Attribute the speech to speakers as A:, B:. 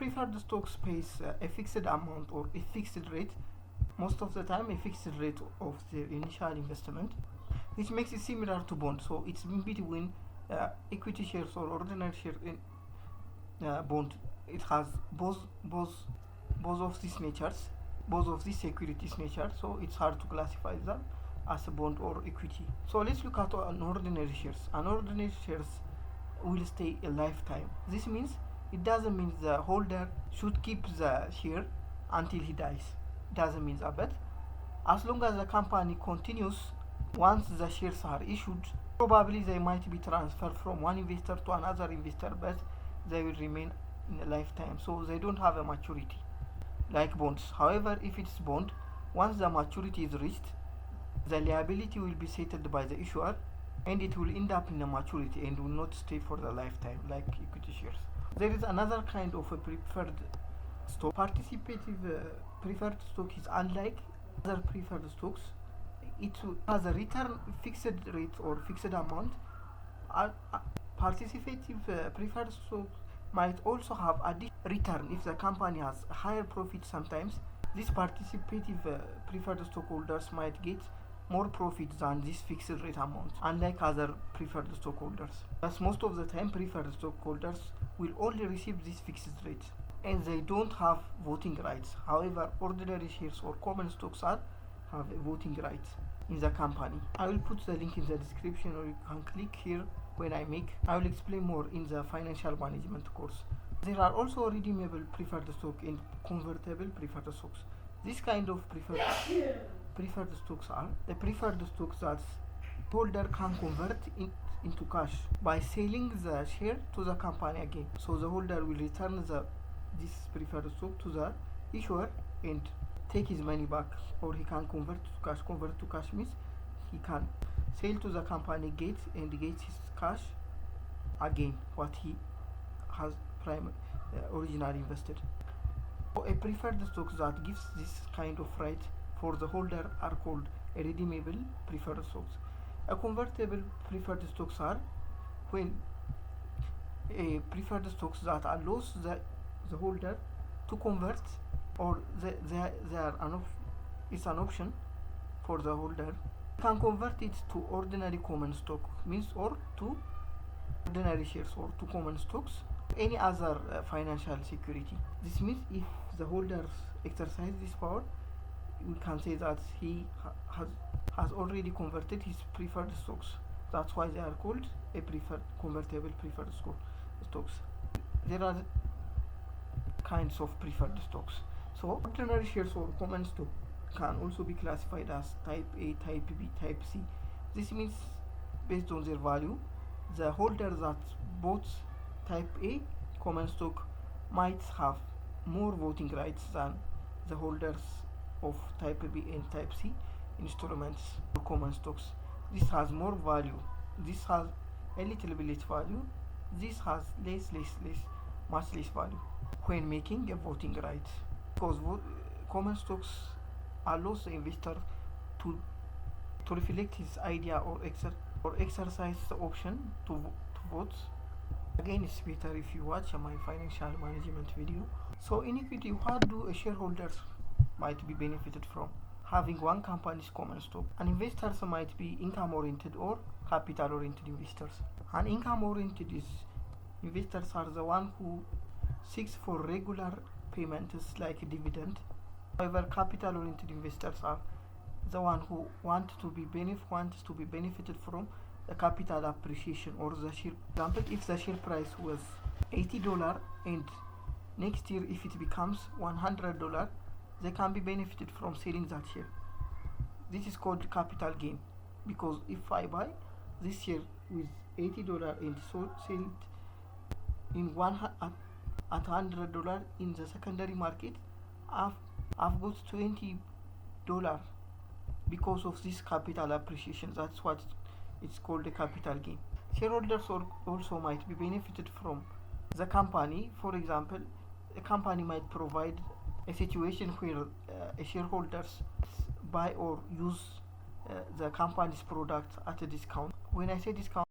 A: Preferred stocks pays a fixed amount or a fixed rate, most of the time a fixed rate of the initial investment, which makes it similar to bonds. So it's in between equity shares or ordinary share in bond. It has both of these natures, both of these securities nature, so it's hard to classify them as a bond or equity. So let's look at an ordinary shares. An ordinary shares will stay a lifetime. This means it doesn't mean the holder should keep the share until he dies. It doesn't mean that, but as long as the company continues, once the shares are issued, probably they might be transferred from one investor to another investor, but they will remain in a lifetime, so they don't have a maturity like bonds. However, if it's bond, once the maturity is reached, the liability will be settled by the issuer and it will end up in a maturity and will not stay for the lifetime like equity shares. There is another kind of a preferred stock. Participative preferred stock is unlike other preferred stocks. It has a return fixed rate or fixed amount. Participative preferred stock might also have a return if the company has a higher profit. Sometimes these participative preferred stockholders might get more profit than this fixed rate amount, unlike other preferred stockholders. As most of the time preferred stockholders will only receive this fixed rate and they don't have voting rights. However, ordinary shares or common stocks have a voting right in the company. I will put the link in the description, or you can click here when I will explain more in the financial management course. There are also redeemable preferred stock and convertible preferred stocks. This kind of preferred stocks are the preferred stocks that holder can convert into cash by selling the share to the company again. So the holder will return this preferred stock to the issuer and take his money back, or he can convert to cash. Convert to cash means he can sell to the company, get his cash again what he has originally invested. So a preferred stock that gives this kind of right for the holder are called a redeemable preferred stocks. A convertible preferred stocks are when a preferred stocks that allows the holder to convert, or it's an option for the holder can convert it to ordinary common stock, means, or to ordinary shares, or to common stocks, any other financial security. This means if the holders exercise this power, we can say that he has already converted his preferred stocks. That's why they are called a convertible preferred stocks. There are kinds of preferred stocks. So ordinary shares or common stock can also be classified as type A, type B, type C. This means based on their value, the holder that bought type A common stock might have more voting rights than the holders of type B and type C instruments or common stocks. This has more value, this has a little bit less value, this has much less value when making a voting right, because common stocks allows the investor to reflect his idea or exercise the option to vote. Again, it's better if you watch my financial management video. So in equity, what do shareholders might be benefited from having one company's common stock? And investors might be income oriented or capital oriented investors. And income oriented investors are the one who seeks for regular payments like a dividend. However, capital oriented investors are the one who wants to be benefited from the capital appreciation or the share. For example, if the share price was $80 and next year if it becomes $100, they can be benefited from selling that share. This is called capital gain, because if I buy this share with $80 and sell it in at $100 in the secondary market, I've got $20 because of this capital appreciation. That's what it's called a capital gain. Shareholders also might be benefited from the company. For example, a company might provide a situation where shareholders buy or use the company's product at a discount. When I say discount,